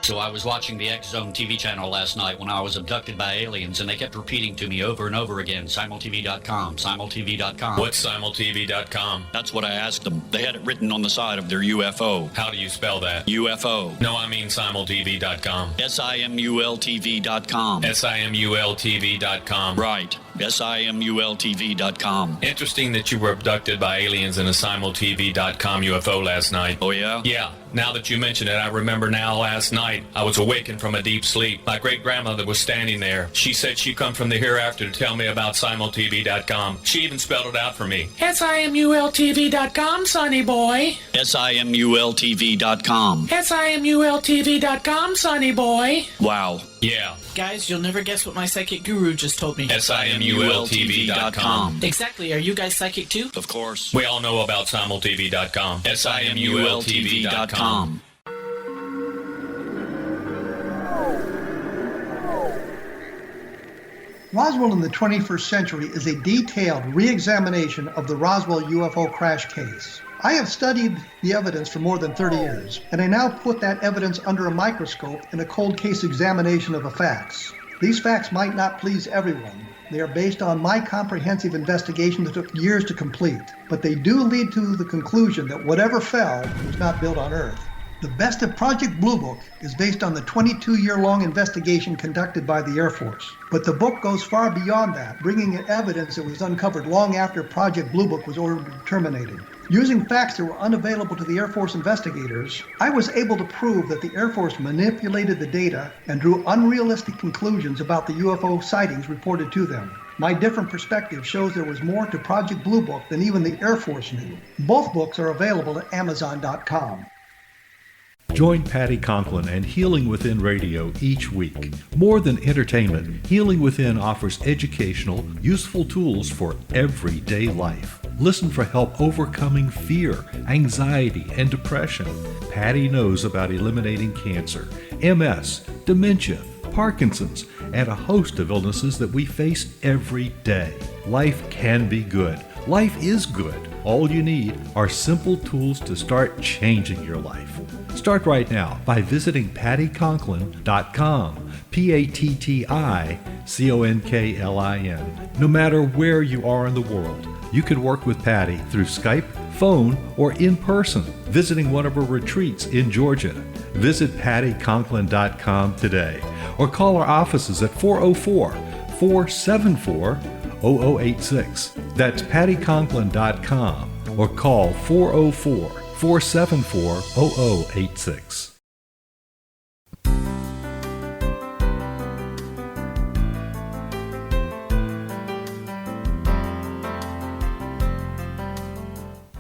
So I was watching the X Zone TV channel last night when I was abducted by aliens, and they kept repeating to me over and over again, simultv.com, simultv.com. What's simultv.com? That's what I asked them. They had it written on the side of their UFO. How do you spell that? UFO. No, I mean simultv.com. simultv.com. simultv.com. Right. simultv.com. Interesting that you were abducted by aliens in a simultv.com UFO last night. Oh, yeah? Yeah. Now that you mention it, I remember now last night I was awakened from a deep sleep. My great-grandmother was standing there. She said she'd come from the hereafter to tell me about simultv.com. She even spelled it out for me. simultv.com, sonny boy. simultv.com. simultv.com, sonny boy. Wow. Yeah. Guys, you'll never guess what my psychic guru just told me. simultv.com. Exactly. Are you guys psychic too? Of course. We all know about simultv.com. simultv.com. Roswell in the 21st century is a detailed re-examination of the Roswell UFO crash case. I have studied the evidence for more than 30 years, and I now put that evidence under a microscope in a cold case examination of the facts. These facts might not please everyone. They are based on my comprehensive investigation that took years to complete, but they do lead to the conclusion that whatever fell was not built on Earth. The best of Project Blue Book is based on the 22-year-long investigation conducted by the Air Force. But the book goes far beyond that, bringing in evidence that was uncovered long after Project Blue Book was ordered terminated. Using facts that were unavailable to the Air Force investigators, I was able to prove that the Air Force manipulated the data and drew unrealistic conclusions about the UFO sightings reported to them. My different perspective shows there was more to Project Blue Book than even the Air Force knew. Both books are available at Amazon.com. Join Patty Conklin and Healing Within Radio each week. More than entertainment, Healing Within offers educational, useful tools for everyday life. Listen for help overcoming fear, anxiety, and depression. Patty knows about eliminating cancer, MS, dementia, Parkinson's, and a host of illnesses that we face every day. Life can be good. Life is good. All you need are simple tools to start changing your life. Start right now by visiting pattyconklin.com, PATTICONKLIN. No matter where you are in the world, you can work with Patty through Skype, phone, or in person, visiting one of her retreats in Georgia. Visit pattyconklin.com today or call our offices at 404-474-0086. That's pattyconklin.com or call 404-474-0086.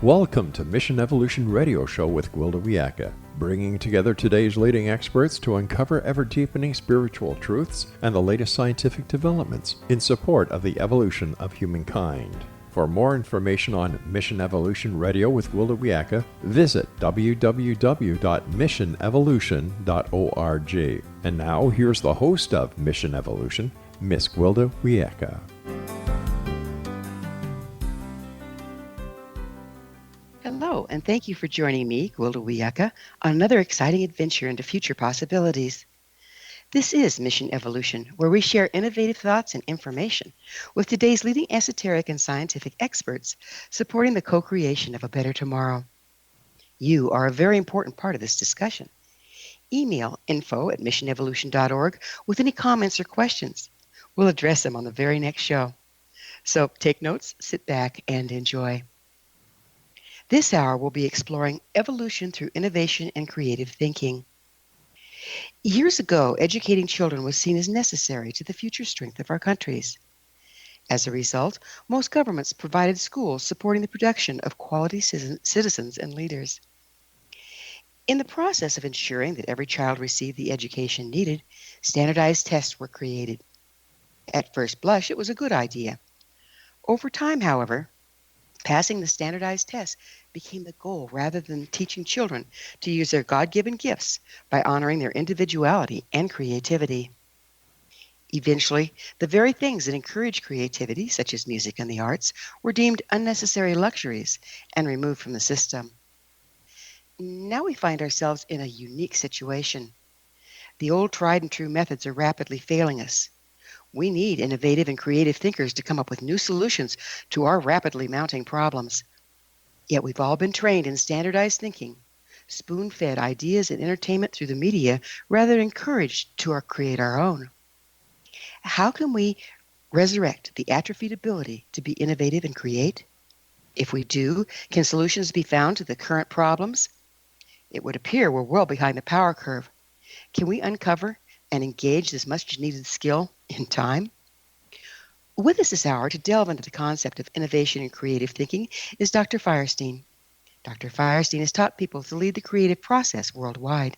Welcome to Mission Evolution Radio Show with Gwilda Wiyaka, bringing together today's leading experts to uncover ever-deepening spiritual truths and the latest scientific developments in support of the evolution of humankind. For more information on Mission Evolution Radio with Gwilda Wiyaka, visit www.missionevolution.org. And now, here's the host of Mission Evolution, Miss Gwilda Wiyaka. Hello, and thank you for joining me, Gwilda Wiyaka, on another exciting adventure into future possibilities. This is Mission Evolution, where we share innovative thoughts and information with today's leading esoteric and scientific experts supporting the co-creation of a better tomorrow. You are a very important part of this discussion. Email info@missionevolution.org with any comments or questions. We'll address them on the very next show. So take notes, sit back, and enjoy. This hour we'll be exploring evolution through innovation and creative thinking. Years ago, educating children was seen as necessary to the future strength of our countries. As a result, most governments provided schools supporting the production of quality citizens and leaders. In the process of ensuring that every child received the education needed, standardized tests were created. At first blush, it was a good idea. Over time, however, passing the standardized tests became the goal rather than teaching children to use their God-given gifts by honoring their individuality and creativity. Eventually, the very things that encourage creativity, such as music and the arts, were deemed unnecessary luxuries and removed from the system. Now we find ourselves in a unique situation. The old tried and true methods are rapidly failing us. We need innovative and creative thinkers to come up with new solutions to our rapidly mounting problems. Yet we've all been trained in standardized thinking, spoon-fed ideas and entertainment through the media rather than encouraged to create our own. How can we resurrect the atrophied ability to be innovative and create? If we do, can solutions be found to the current problems? It would appear we're well behind the power curve. Can we uncover and engage this much-needed skill in time? With us this hour to delve into the concept of innovation and creative thinking is Dr. Firestien. Dr. Firestien has taught people to lead the creative process worldwide.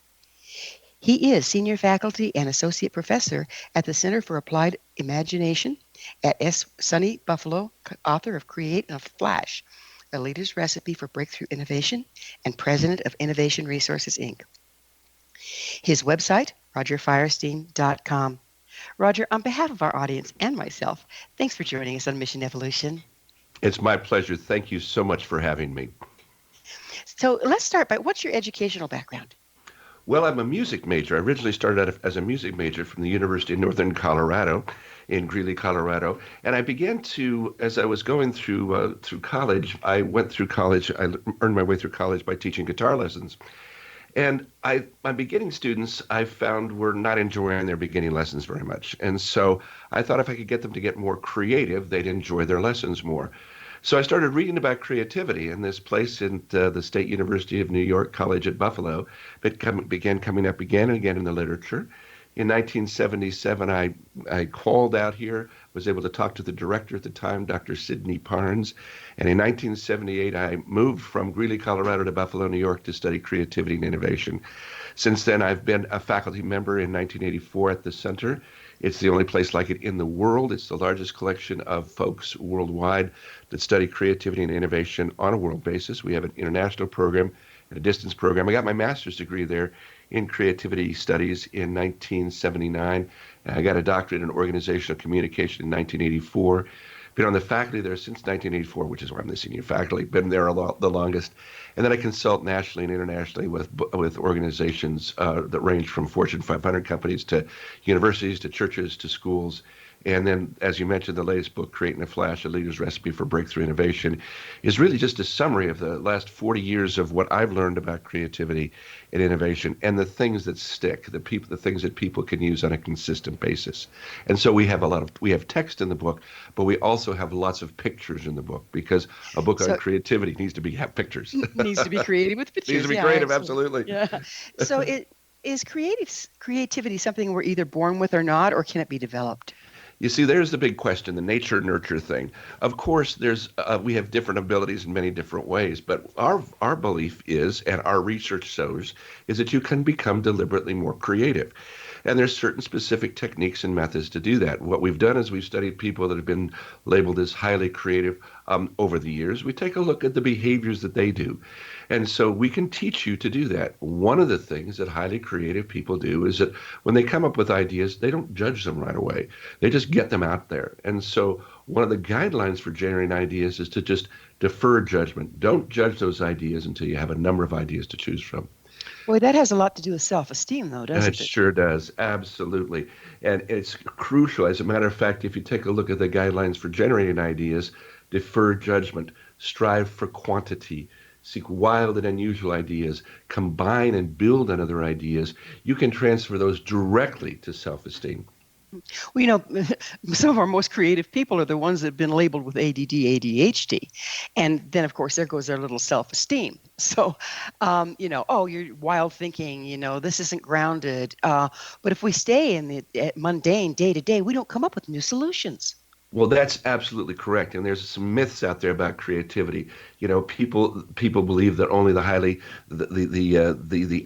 He is senior faculty and associate professor at the Center for Applied Imagination at SUNY Buffalo, author of Create in a Flash, A Leader's Recipe for Breakthrough Innovation, and president of Innovation Resources, Inc. His website, rogerfirestien.com. Roger, on behalf of our audience and myself, thanks for joining us on Mission Evolution. It's my pleasure. Thank you so much for having me. So let's start by, what's your educational background? Well, I'm a music major. I originally started out as a music major from the University of Northern Colorado in Greeley, Colorado. And I began to, as I was going through college, I earned my way through college by teaching guitar lessons. And my beginning students, I found, were not enjoying their beginning lessons very much. And so I thought if I could get them to get more creative, they'd enjoy their lessons more. So I started reading about creativity in this place in the State University of New York College at Buffalo. It began coming up again and again in the literature. In 1977, I called out here, was able to talk to the director at the time, Dr. Sidney Parnes. And in 1978, I moved from Greeley, Colorado to Buffalo, New York to study creativity and innovation. Since then, I've been a faculty member in 1984 at the center. It's the only place like it in the world. It's the largest collection of folks worldwide that study creativity and innovation on a world basis. We have an international program and a distance program. I got my master's degree there in creativity studies in 1979. I got a doctorate in organizational communication in 1984. Been on the faculty there since 1984, which is why I'm the senior faculty. Been there the longest. And then I consult nationally and internationally with organizations that range from Fortune 500 companies to universities to churches to schools. And then, as you mentioned, the latest book, Create in a Flash, A Leader's Recipe for Breakthrough Innovation, is really just a summary of the last 40 years of what I've learned about creativity and innovation and the things that stick, the things that people can use on a consistent basis. And so we have text in the book, but we also have lots of pictures in the book because a book on creativity needs to have pictures. Needs to be creative with pictures. Needs to be creative, absolutely. Yeah. So is creativity something we're either born with or not, or can it be developed? You see, there's the big question, the nature-nurture thing. Of course, we have different abilities in many different ways, but our belief is, and our research shows, is that you can become deliberately more creative. And there's certain specific techniques and methods to do that. What we've done is we've studied people that have been labeled as highly creative over the years. We take a look at the behaviors that they do. And so we can teach you to do that. One of the things that highly creative people do is that when they come up with ideas, they don't judge them right away. They just get them out there. And so one of the guidelines for generating ideas is to just defer judgment. Don't judge those ideas until you have a number of ideas to choose from. Boy, that has a lot to do with self-esteem, though, doesn't it? It sure does. Absolutely. And it's crucial. As a matter of fact, if you take a look at the guidelines for generating ideas, defer judgment, strive for quantity, seek wild and unusual ideas, combine and build on other ideas, you can transfer those directly to self-esteem. Well, some of our most creative people are the ones that have been labeled with ADD, ADHD. And then, of course, there goes their little self-esteem. So, you're wild thinking, this isn't grounded. But if we stay in the mundane day-to-day, we don't come up with new solutions. Well, that's absolutely correct. And there's some myths out there about creativity. People believe that only the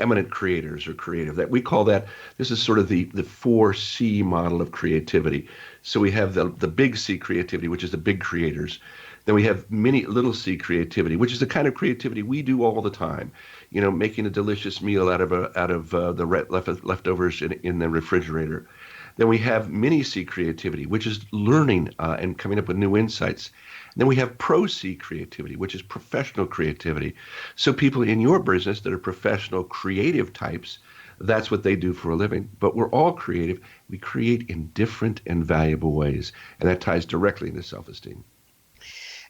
eminent creators are creative. That we call that, this is sort of the 4C model of creativity. So we have the big C creativity, which is the big creators. Then we have mini little c creativity, which is the kind of creativity we do all the time. Making a delicious meal out of the leftovers in the refrigerator. Then we have mini C creativity, which is learning and coming up with new insights. And then we have pro C creativity, which is professional creativity. So people in your business that are professional creative types, That's what they do for a living. But we're all creative. We create in different and valuable ways, and that ties directly into self-esteem.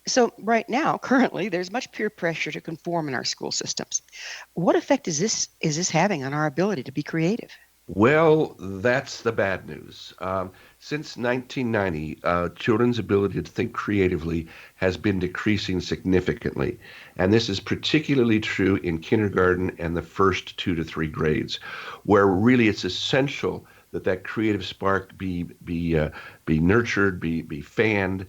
So right now, currently, there's much peer pressure to conform in our school systems. What effect is this having on our ability to be creative? Well, that's the bad news. Since 1990, children's ability to think creatively has been decreasing significantly. And this is particularly true in kindergarten and the first 2 to 3 grades, where really it's essential that creative spark be nurtured, be fanned.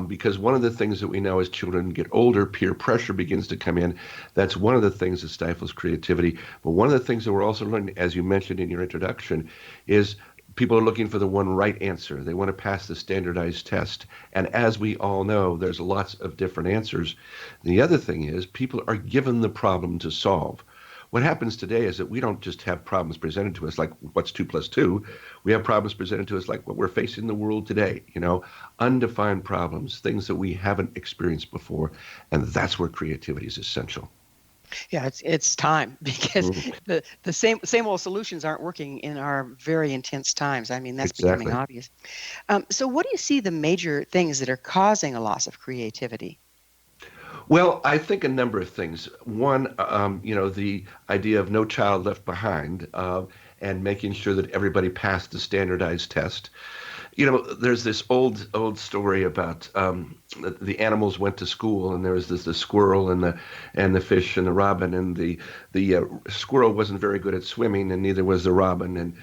Because one of the things that we know as children get older, peer pressure begins to come in. That's one of the things that stifles creativity. But one of the things that we're also learning, as you mentioned in your introduction, is people are looking for the one right answer. They want to pass the standardized test. And as we all know, there's lots of different answers. The other thing is people are given the problem to solve. What happens today is that we don't just have problems presented to us like what's 2 plus 2. We have problems presented to us like what we're facing in the world today, undefined problems, things that we haven't experienced before. And that's where creativity is essential. Yeah, it's time because the same old solutions aren't working in our very intense times. I mean, that's becoming obvious. So what do you see the major things that are causing a loss of creativity? Well, I think a number of things. One, the idea of no child left behind, and making sure that everybody passed the standardized test. There's this old story about the animals went to school, and there was the squirrel and the fish and the robin, and the squirrel wasn't very good at swimming, and neither was the robin,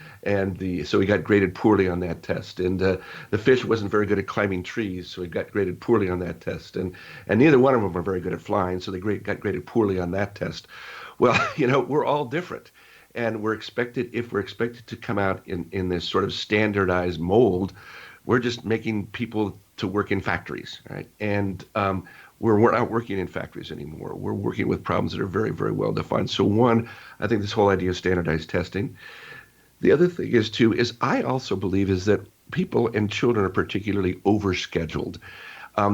so he got graded poorly on that test, and the fish wasn't very good at climbing trees, so he got graded poorly on that test, and neither one of them were very good at flying, so they got graded poorly on that test. Well, we're all different. And if we're expected to come out in this sort of standardized mold, we're just making people to work in factories, right? And we're not working in factories anymore. We're working with problems that are very, very well defined. So one, I think this whole idea of standardized testing. The other thing is I also believe is that people and children are particularly overscheduled.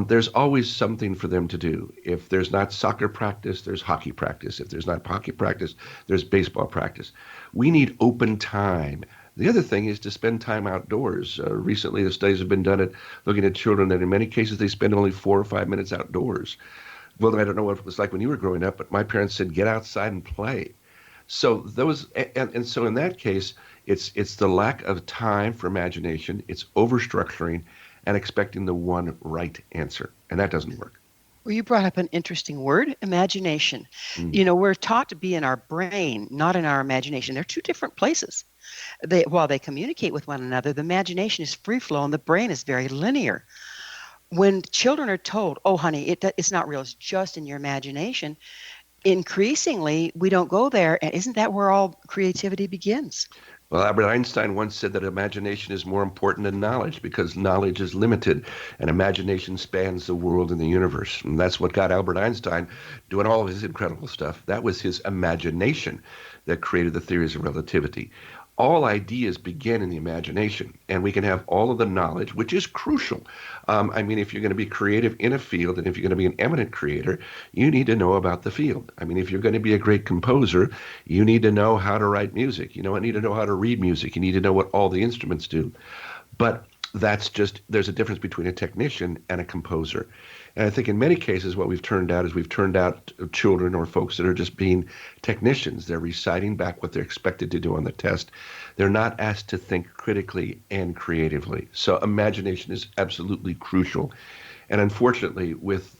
There's always something for them to do. If there's not soccer practice, there's hockey practice. If there's not hockey practice, there's baseball practice. We need open time. The other thing is to spend time outdoors. Recently, the studies have been done looking at children that in many cases they spend only 4 or 5 minutes outdoors. Well, I don't know what it was like when you were growing up, but my parents said, get outside and play. So so in that case, it's the lack of time for imagination. It's overstructuring and expecting the one right answer. And that doesn't work. Well, you brought up an interesting word, imagination. We're taught to be in our brain, not in our imagination. They're two different places. While they communicate with one another, the imagination is free flow and the brain is very linear. When children are told, oh, honey, it's not real, it's just in your imagination, increasingly, we don't go there. And isn't that where all creativity begins? Well, Albert Einstein once said that imagination is more important than knowledge because knowledge is limited and imagination spans the world and the universe. And that's what got Albert Einstein doing all of his incredible stuff. That was his imagination that created the theories of relativity. All ideas begin in the imagination, and we can have all of the knowledge, which is crucial. If you're going to be creative in a field, and if you're going to be an eminent creator, you need to know about the field. If you're going to be a great composer, you need to know how to write music. You need to know how to read music. You need to know what all the instruments do. But there's a difference between a technician and a composer. And I think in many cases what we've turned out children or folks that are just being technicians. They're reciting back what they're expected to do on the test. They're not asked to think critically and creatively. So imagination is absolutely crucial. And unfortunately, with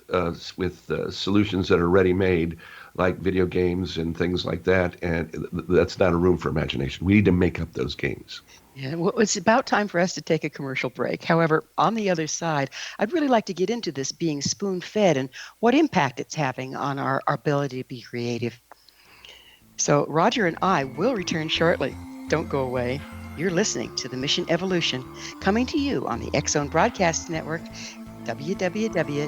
solutions that are ready-made, like video games and things like that, and that's not a room for imagination. We need to make up those games. Yeah, well, it's about time for us to take a commercial break. However, on the other side, I'd really like to get into this being spoon-fed and what impact it's having on our ability to be creative. So Roger and I will return shortly. Don't go away. You're listening to The Mission Evolution, coming to you on the X-Zone Broadcast Network, www.xzbn.net.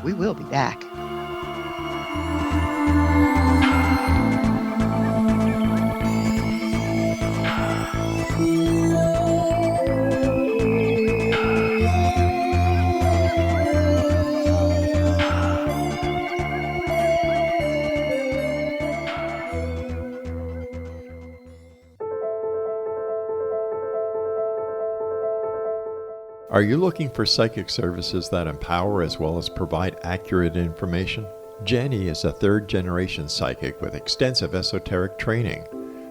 We will be back. Are you looking for psychic services that empower as well as provide accurate information? Jenny is a third-generation psychic with extensive esoteric training.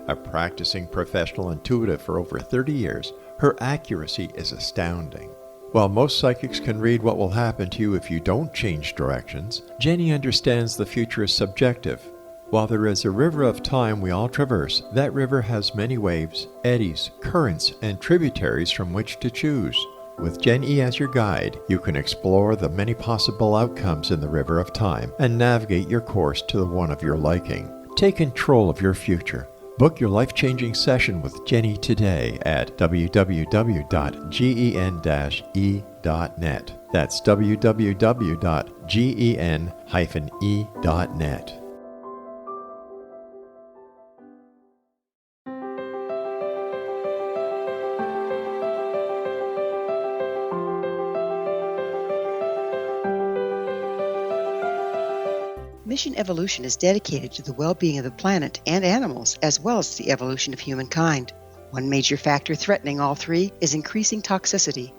A practicing professional intuitive for over 30 years, her accuracy is astounding. While most psychics can read what will happen to you if you don't change directions, Jenny understands the future is subjective. While there is a river of time we all traverse, that river has many waves, eddies, currents, and tributaries from which to choose. With Jenny as your guide, you can explore the many possible outcomes in the river of time and navigate your course to the one of your liking. Take control of your future. Book your life-changing session with Jenny today at www.gen-e.net. That's www.gen-e.net. Mission Evolution is dedicated to the well-being of the planet and animals, as well as the evolution of humankind. One major factor threatening all three is increasing toxicity.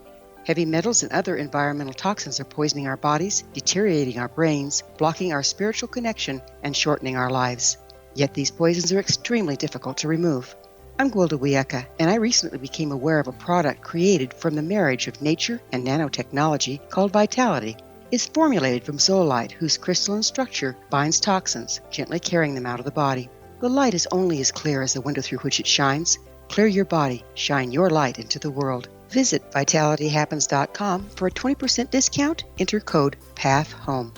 Heavy metals and other environmental toxins are poisoning our bodies, deteriorating our brains, blocking our spiritual connection, and shortening our lives. Yet these poisons are extremely difficult to remove. I'm Gwilda Wiyaka, and I recently became aware of a product created from the marriage of nature and nanotechnology called Vitality. It's formulated from zoolite, whose crystalline structure binds toxins, gently carrying them out of the body. The light is only as clear as the window through which it shines. Clear your body, shine your light into the world. Visit vitalityhappens.com for a 20% discount. Enter code PATHHOME.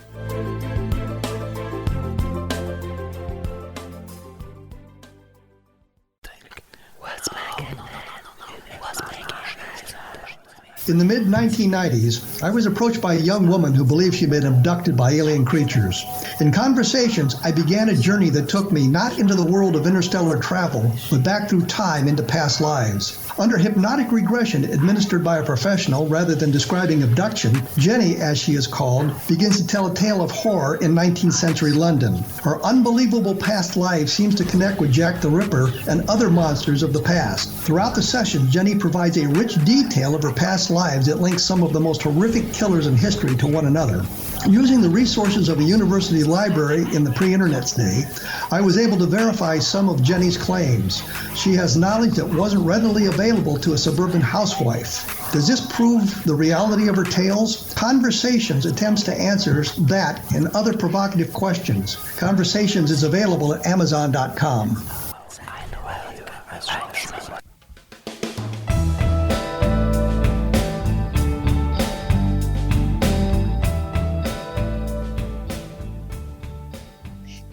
In the mid-1990s, I was approached by a young woman who believed she'd been abducted by alien creatures. In conversations, I began a journey that took me not into the world of interstellar travel, but back through time into past lives. Under hypnotic regression administered by a professional rather than describing abduction, Jenny, as she is called, begins to tell a tale of horror in 19th century London. Her unbelievable past life seems to connect with Jack the Ripper and other monsters of the past. Throughout the session, Jenny provides a rich detail of her past lives that links some of the most horrific killers in history to one another. Using the resources of a university library in the pre-internet's day, I was able to verify some of Jenny's claims. She has knowledge that wasn't readily available to a suburban housewife. Does this prove the reality of her tales? Conversations attempts to answer that and other provocative questions. Conversations is available at Amazon.com.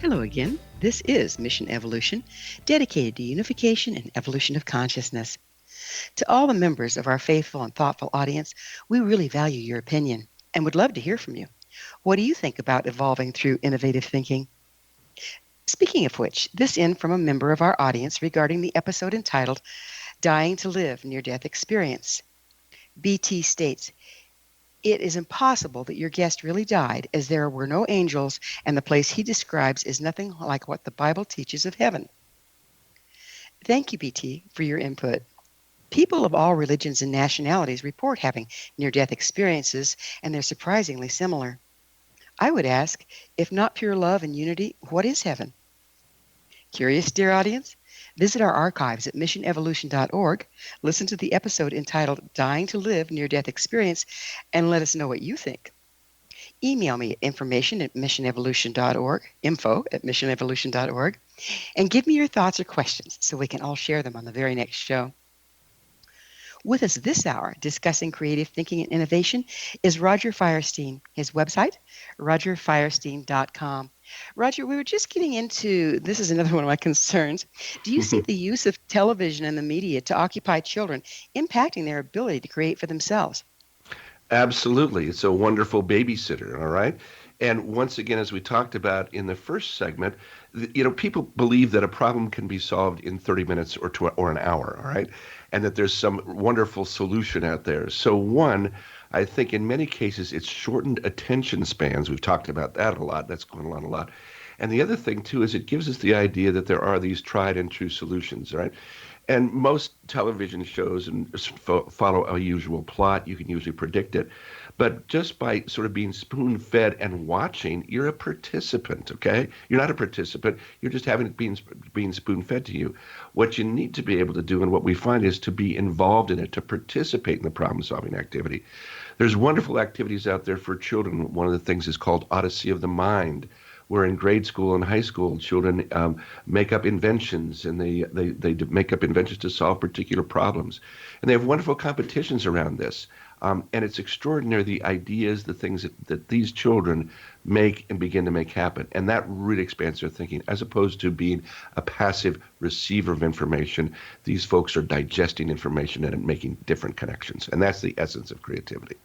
Hello again. This is Mission Evolution, dedicated to unification and evolution of consciousness. To all the members of our faithful and thoughtful audience, we really value your opinion and would love to hear from you. What do you think about evolving through innovative thinking? Speaking of which, this in from a member of our audience regarding the episode entitled Dying to Live Near-Death Experience. BT states, "It is impossible that your guest really died, as there were no angels, and the place he describes is nothing like what the Bible teaches of heaven." Thank you, BT, for your input. People of all religions and nationalities report having near-death experiences, and they're surprisingly similar. I would ask, if not pure love and unity, what is heaven? Curious, dear audience? Visit our archives at missionevolution.org, listen to the episode entitled Dying to Live Near-Death Experience, and let us know what you think. Email me at information@missionevolution.org, info@missionevolution.org, and give me your thoughts or questions so we can all share them on the very next show. With us this hour, discussing creative thinking and innovation, is Roger Firestien. His website, rogerfirestien.com. Roger, we were just getting into, this is another one of my concerns. Do you see the use of television and the media to occupy children impacting their ability to create for themselves? Absolutely. It's a wonderful babysitter, all right? And once again, as we talked about in the first segment, people believe that a problem can be solved in 30 minutes or an hour, all right? And that there's some wonderful solution out there. So one, I think in many cases it's shortened attention spans. We've talked about that a lot. That's going on a lot. And the other thing, too, is it gives us the idea that there are these tried and true solutions, right? And most television shows follow a usual plot. You can usually predict it. But just by sort of being spoon-fed and watching, you're a participant, okay? You're not a participant. You're just having it being spoon-fed to you. What you need to be able to do, and what we find, is to be involved in it, to participate in the problem-solving activity. There's wonderful activities out there for children. One of the things is called Odyssey of the Mind, where in grade school and high school, children make up inventions, and they make up inventions to solve particular problems. And they have wonderful competitions around this. And it's extraordinary, the ideas, the things that these children make and begin to make happen. And that really expands their thinking, as opposed to being a passive receiver of information. These folks are digesting information and making different connections. And that's the essence of creativity.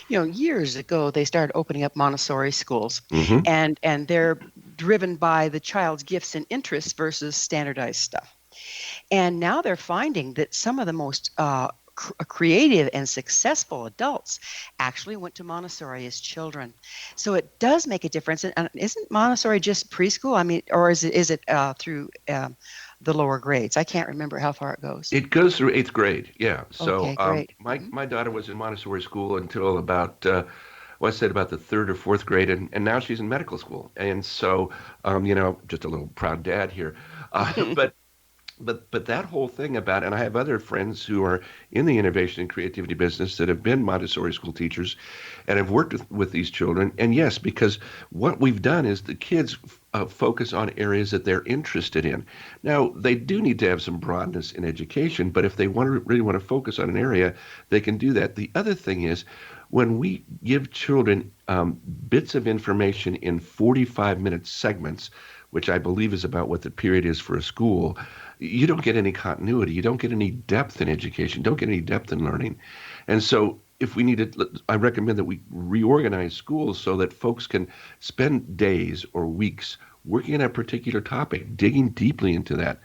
Years ago, they started opening up Montessori schools, and they're driven by the child's gifts and interests versus standardized stuff. And now they're finding that some of the most creative and successful adults actually went to Montessori as children. So it does make a difference. And isn't Montessori just preschool? I mean, or is it through the lower grades? I can't remember how far it goes. It goes through 8th grade, yeah. So okay, great. My daughter was in Montessori school until about the 3rd or 4th grade, and now she's in medical school. And so, just a little proud dad here. But that whole thing about, and I have other friends who are in the innovation and creativity business that have been Montessori school teachers and have worked with these children. And yes, because what we've done is the kids focus on areas that they're interested in. Now, they do need to have some broadness in education, but if they really want to focus on an area, they can do that. The other thing is, when we give children bits of information in 45-minute segments, which I believe is about what the period is for a school, you don't get any continuity. You don't get any depth in education. Don't get any depth in learning. And so if we need to, I recommend that we reorganize schools so that folks can spend days or weeks working on a particular topic, digging deeply into that.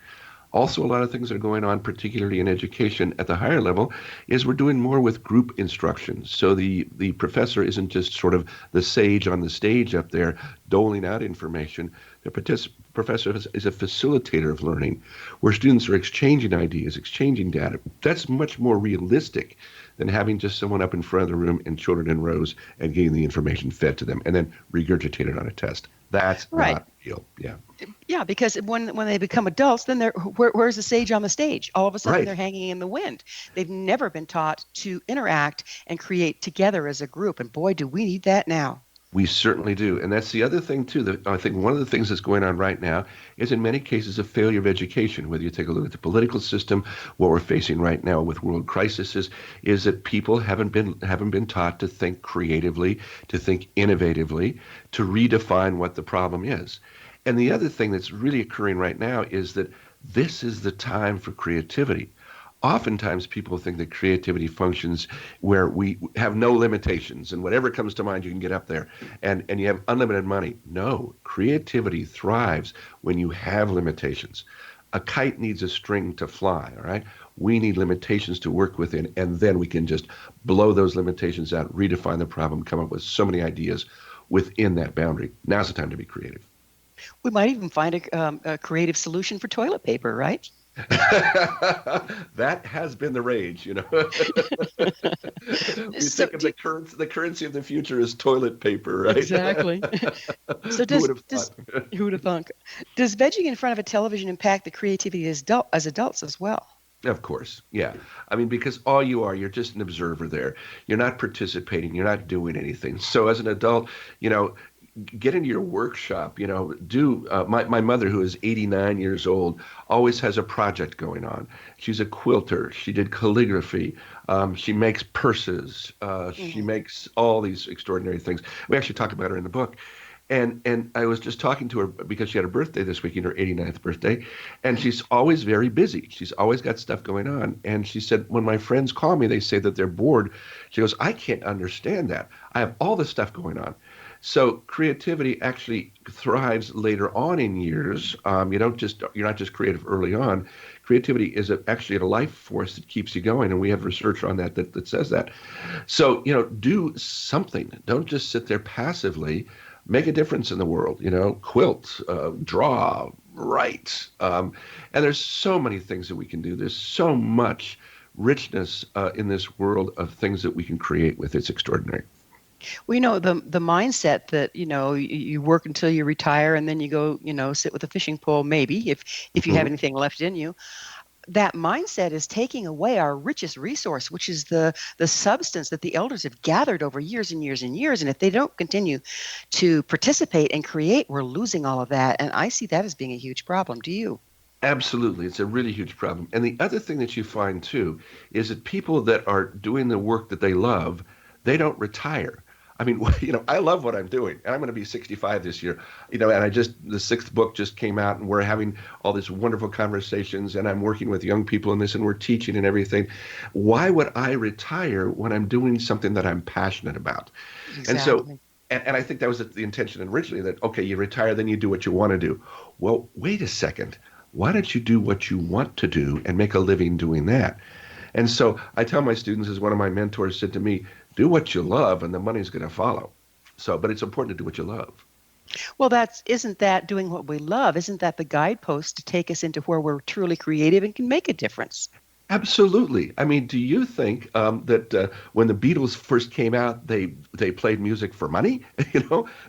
Also, a lot of things that are going on, particularly in education at the higher level, is we're doing more with group instruction. So the professor isn't just sort of the sage on the stage up there doling out information. The professor is a facilitator of learning, where students are exchanging ideas, exchanging data. That's much more realistic than having just someone up in front of the room and children in rows and getting the information fed to them and then regurgitated on a test. That's right. Not real. Yeah. Yeah, because when they become adults, then where's the sage on the stage? All of a sudden, right. They're hanging in the wind. They've never been taught to interact and create together as a group. And boy, do we need that now. We certainly do. And that's the other thing, too, that I think one of the things that's going on right now is in many cases a failure of education. Whether you take a look at the political system, what we're facing right now with world crises is that people haven't been taught to think creatively, to think innovatively, to redefine what the problem is. And the other thing that's really occurring right now is that this is the time for creativity. Oftentimes people think that creativity functions where we have no limitations and whatever comes to mind you can get up there and you have unlimited money. No, creativity thrives when you have limitations. A kite needs a string to fly, all right? We need limitations to work within, and then we can just blow those limitations out, redefine the problem, come up with so many ideas within that boundary. Now's the time to be creative. We might even find a creative solution for toilet paper, right? That has been the rage, We think of the currency of the future is toilet paper, right? Exactly. So who would have thunk? Does vegging in front of a television impact the creativity as adults as well? Of course, yeah. I mean, because all you're just an observer there. You're not participating. You're not doing anything. So as an adult, get into your workshop, my mother, who is 89 years old, always has a project going on. She's a quilter. She did calligraphy. She makes purses. She makes all these extraordinary things. We actually talk about her in the book. And I was just talking to her because she had a birthday this weekend, her 89th birthday, and she's always very busy. She's always got stuff going on. And she said, when my friends call me, they say that they're bored. She goes, I can't understand that. I have all this stuff going on. So creativity actually thrives later on in years. You're not just creative early on. Creativity is actually a life force that keeps you going, and we have research on that says that. So do something. Don't just sit there passively. Make a difference in the world. Quilt, draw, right. And there's so many things that we can do. There's so much richness in this world of things that we can create with. It's extraordinary. Well, the mindset that, you work until you retire and then you go, sit with a fishing pole, maybe if you have anything left in you. That mindset is taking away our richest resource, which is the substance that the elders have gathered over years and years and years. And if they don't continue to participate and create, we're losing all of that. And I see that as being a huge problem. Do you? Absolutely. It's a really huge problem. And the other thing that you find too is that people that are doing the work that they love, they don't retire. I mean, I love what I'm doing, and I'm going to be 65 this year, and the sixth book just came out, and we're having all these wonderful conversations, and I'm working with young people in this, and we're teaching and everything. Why would I retire when I'm doing something that I'm passionate about? Exactly. And so, and I think that was the intention originally, that, okay, you retire, then you do what you want to do. Well, wait a second. Why don't you do what you want to do and make a living doing that? And so I tell my students, as one of my mentors said to me, do what you love and the money's going to follow. But it's important to do what you love. Well, isn't that doing what we love? Isn't that the guidepost to take us into where we're truly creative and can make a difference? Absolutely. I mean, do you think that when the Beatles first came out, they played music for money?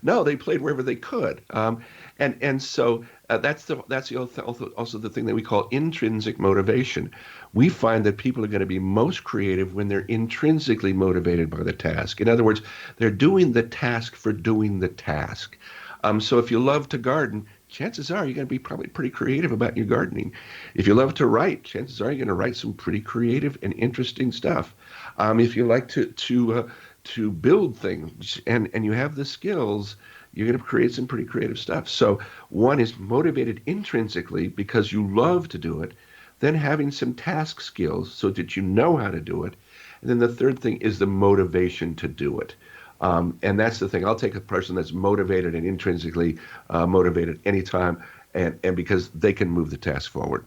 No, they played wherever they could. And so that's also the thing that we call intrinsic motivation. We find that people are going to be most creative when they're intrinsically motivated by the task. In other words, they're doing the task for doing the task. So if you love to garden, chances are you're going to be probably pretty creative about your gardening. If you love to write, chances are you're going to write some pretty creative and interesting stuff. If you like to build things and you have the skills, you're going to create some pretty creative stuff. So one is motivated intrinsically because you love to do it, then having some task skills so that you know how to do it. And then the third thing is the motivation to do it. And that's the thing. I'll take a person that's motivated and intrinsically motivated anytime, and because they can move the task forward.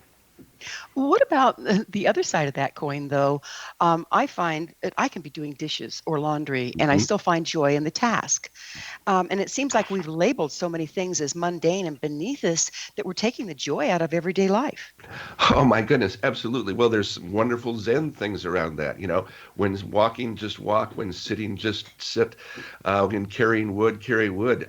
What about the other side of that coin, though? I find that I can be doing dishes or laundry, and I still find joy in the task. And it seems like we've labeled so many things as mundane and beneath us that we're taking the joy out of everyday life. Oh, my goodness. Absolutely. Well, there's some wonderful Zen things around that. When walking, just walk. When sitting, just sit. When carrying wood, carry wood.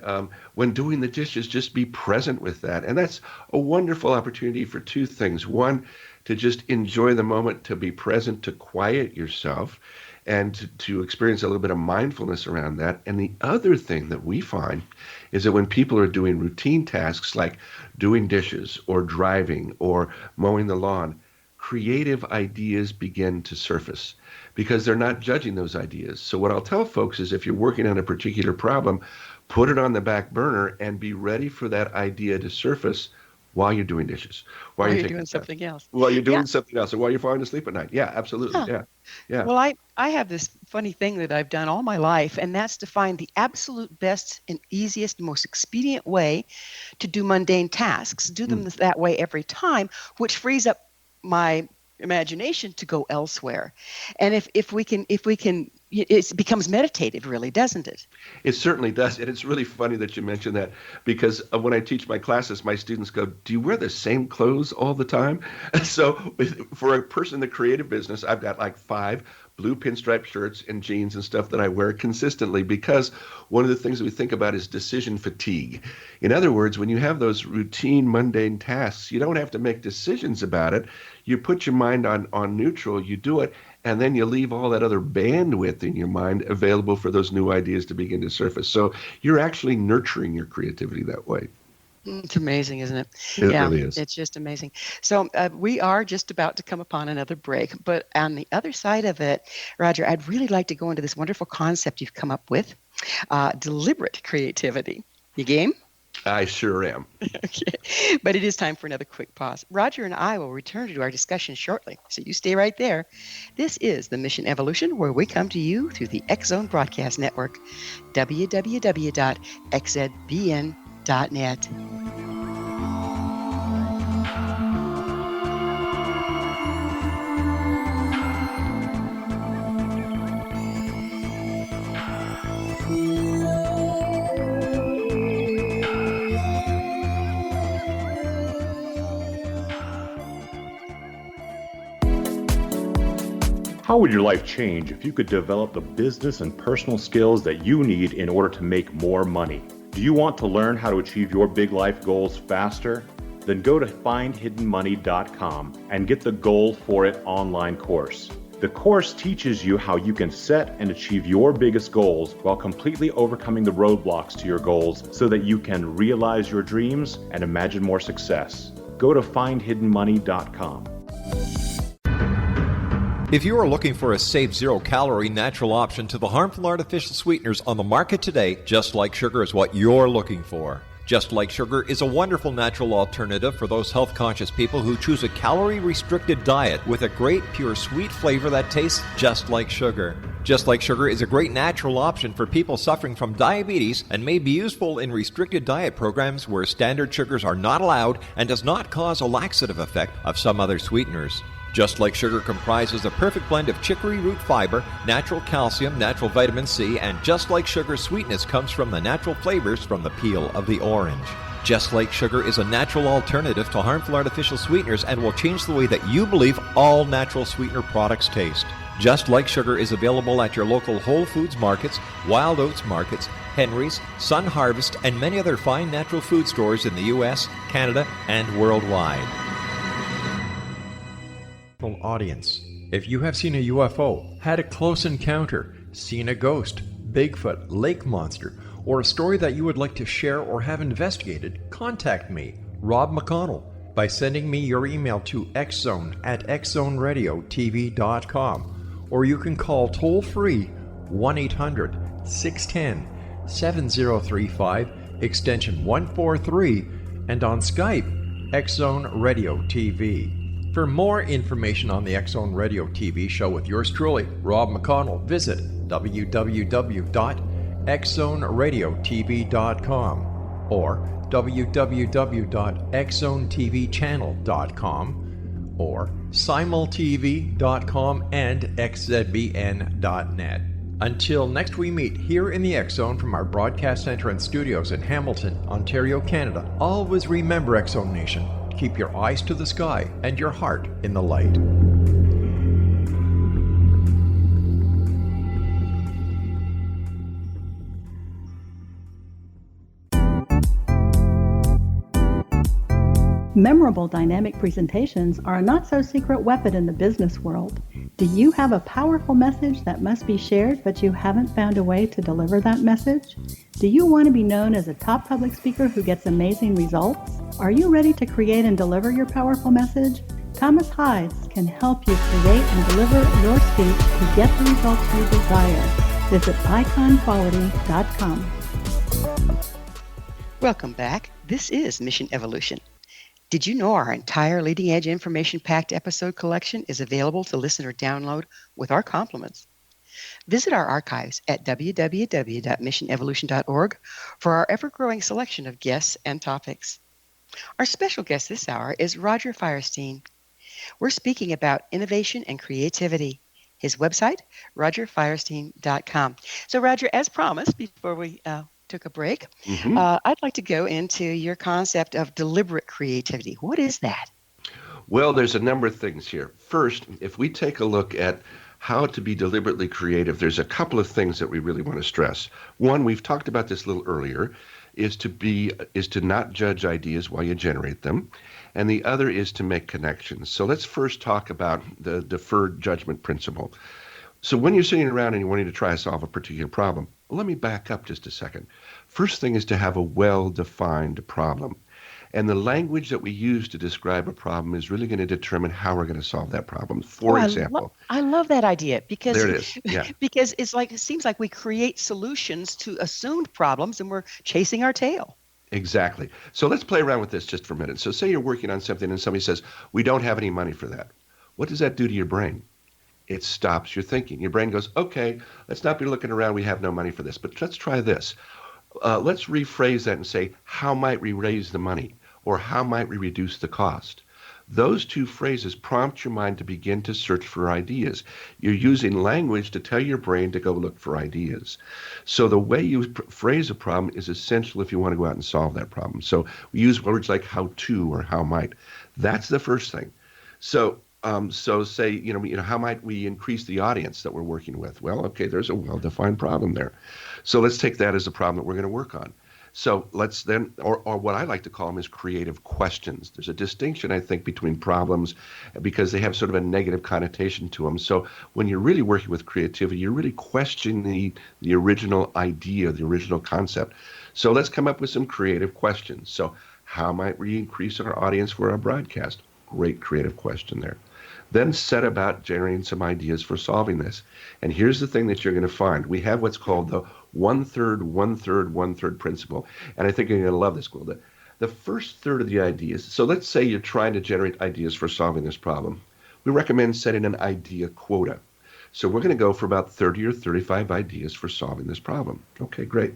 When doing the dishes, just be present with that. And that's a wonderful opportunity for two things. One, to just enjoy the moment, to be present, to quiet yourself, and to experience a little bit of mindfulness around that. And the other thing that we find is that when people are doing routine tasks like doing dishes or driving or mowing the lawn, creative ideas begin to surface because they're not judging those ideas. So what I'll tell folks is if you're working on a particular problem, put it on the back burner and be ready for that idea to surface while you're doing dishes, while you're doing something else. While you're doing something else, or while you're falling asleep at night. Yeah, absolutely. Huh. Yeah. Well, I have this funny thing that I've done all my life, and that's to find the absolute best and easiest, most expedient way to do mundane tasks. Do them that way every time, which frees up my imagination to go elsewhere. And if we can, it becomes meditative, really, doesn't it? It certainly does. And it's really funny that you mentioned that because when I teach my classes, my students go, do you wear the same clothes all the time? So for a person in the creative business, I've got like 5 blue pinstripe shirts and jeans and stuff that I wear consistently because one of the things that we think about is decision fatigue. In other words, when you have those routine, mundane tasks, you don't have to make decisions about it. You put your mind on neutral, you do it, and then you leave all that other bandwidth in your mind available for those new ideas to begin to surface. So you're actually nurturing your creativity that way. It's amazing, isn't it? It really is. It's just amazing. So we are just about to come upon another break. But on the other side of it, Roger, I'd really like to go into this wonderful concept you've come up with, deliberate creativity. You game? I sure am. Okay. But it is time for another quick pause. Roger and I will return to our discussion shortly, so you stay right there. This is the Mission Evolution, where we come to you through the X-Zone Broadcast Network, www.xzbn.net. How would your life change if you could develop the business and personal skills that you need in order to make more money? Do you want to learn how to achieve your big life goals faster? Then go to findhiddenmoney.com and get the Goal for It online course. The course teaches you how you can set and achieve your biggest goals while completely overcoming the roadblocks to your goals so that you can realize your dreams and imagine more success. Go to findhiddenmoney.com. If you are looking for a safe, zero-calorie natural option to the harmful artificial sweeteners on the market today, Just Like Sugar is what you're looking for. Just Like Sugar is a wonderful natural alternative for those health-conscious people who choose a calorie-restricted diet with a great, pure, sweet flavor that tastes just like sugar. Just Like Sugar is a great natural option for people suffering from diabetes and may be useful in restricted diet programs where standard sugars are not allowed and does not cause a laxative effect of some other sweeteners. Just Like Sugar comprises a perfect blend of chicory root fiber, natural calcium, natural vitamin C, and Just Like Sugar's sweetness comes from the natural flavors from the peel of the orange. Just Like Sugar is a natural alternative to harmful artificial sweeteners and will change the way that you believe all natural sweetener products taste. Just Like Sugar is available at your local Whole Foods markets, Wild Oats markets, Henry's, Sun Harvest, and many other fine natural food stores in the U.S., Canada, and worldwide. Audience. If you have seen a UFO, had a close encounter, seen a ghost, Bigfoot, lake monster, or a story that you would like to share or have investigated, contact me, Rob McConnell, by sending me your email to xzone@xzoneradiotv.com, or you can call toll-free 1-800-610-7035, extension 143, and on Skype, X-Zone Radio TV. For more information on the X-Zone Radio TV show with yours truly, Rob McConnell, visit www.xzoneradiotv.com or www.xzonetvchannel.com or simultv.com and xzbn.net. Until next we meet here in the X-Zone from our broadcast center and studios in Hamilton, Ontario, Canada, always remember, X-Zone Nation, keep your eyes to the sky and your heart in the light. Memorable dynamic presentations are a not-so-secret weapon in the business world. Do you have a powerful message that must be shared, but you haven't found a way to deliver that message? Do you want to be known as a top public speaker who gets amazing results? Are you ready to create and deliver your powerful message? Thomas Hides can help you create and deliver your speech to get the results you desire. Visit iconquality.com. Welcome back. This is Mission Evolution. Did you know our entire Leading Edge information-packed episode collection is available to listen or download with our compliments? Visit our archives at www.missionevolution.org for our ever-growing selection of guests and topics. Our special guest this hour is Roger Firestien. We're speaking about innovation and creativity. His website, rogerfirestien.com. So, Roger, as promised, before we took a break, I'd like to go into your concept of deliberate creativity. What is that? Well, there's a number of things here. First, if we take a look at how to be deliberately creative, there's a couple of things that we really want to stress. One, we've talked about this a little earlier, is to not judge ideas while you generate them. And the other is to make connections. So let's first talk about the deferred judgment principle. So when you're sitting around and you're wanting to try to solve a particular problem, let me back up just a second. First thing is to have a well-defined problem. And the language that we use to describe a problem is really going to determine how we're going to solve that problem. For example, I love that idea because there it is. Yeah. Because it seems like we create solutions to assumed problems and we're chasing our tail. Exactly. So let's play around with this just for a minute. So say you're working on something and somebody says, we don't have any money for that. What does that do to your brain? It stops your thinking. Your brain goes, okay, let's not be looking around. We have no money for this, but let's try this. Let's rephrase that and say, how might we raise the money? Or how might we reduce the cost? Those two phrases prompt your mind to begin to search for ideas. You're using language to tell your brain to go look for ideas. So the way you phrase a problem is essential if you want to go out and solve that problem. So we use words like how to or how might. That's the first thing. So So say, how might we increase the audience that we're working with? Well, okay, there's a well-defined problem there. So let's take that as a problem that we're going to work on. So let's then, or what I like to call them is creative questions. There's a distinction, I think, between problems because they have sort of a negative connotation to them. So when you're really working with creativity, you're really questioning the original idea, the original concept. So let's come up with some creative questions. So how might we increase our audience for our broadcast? Great creative question there. Then set about generating some ideas for solving this. And here's the thing that you're going to find. We have what's called the 1/3, 1/3, 1/3 principle. And I think you're going to love this, Gwilda. The first third of the ideas, so let's say you're trying to generate ideas for solving this problem. We recommend setting an idea quota. So we're going to go for about 30 or 35 ideas for solving this problem. Okay, great.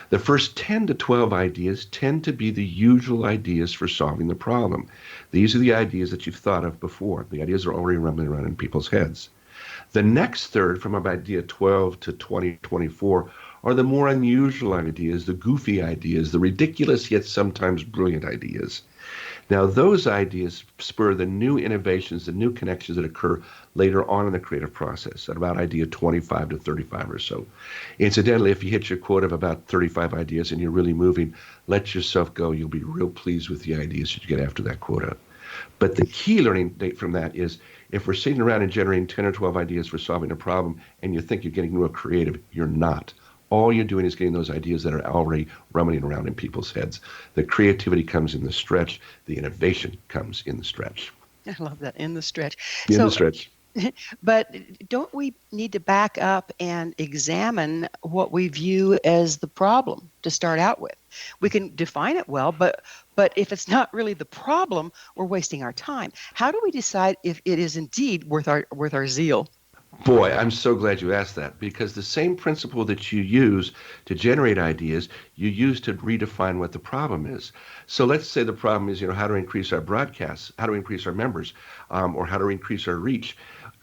The first 10 to 12 ideas tend to be the usual ideas for solving the problem. These are the ideas that you've thought of before. The ideas are already rumbling around in people's heads. The next third, from about idea 12 to 20, 24, are the more unusual ideas, the goofy ideas, the ridiculous yet sometimes brilliant ideas. Now, those ideas spur the new innovations, the new connections that occur later on in the creative process, at about idea 25 to 35 or so. Incidentally, if you hit your quota of about 35 ideas and you're really moving, let yourself go. You'll be real pleased with the ideas that you get after that quota. But the key learning date from that is if we're sitting around and generating 10 or 12 ideas for solving a problem and you think you're getting real creative, you're not. All you're doing is getting those ideas that are already rumbling around in people's heads. The creativity comes in the stretch. The innovation comes in the stretch. I love that, in the stretch. In the stretch. But don't we need to back up and examine what we view as the problem to start out with? We can define it well, but if it's not really the problem, we're wasting our time. How do we decide if it is indeed worth our zeal? Boy, I'm so glad you asked that, because the same principle that you use to generate ideas, you use to redefine what the problem is. So let's say the problem is, how to increase our broadcasts, how to increase our members, or how to increase our reach.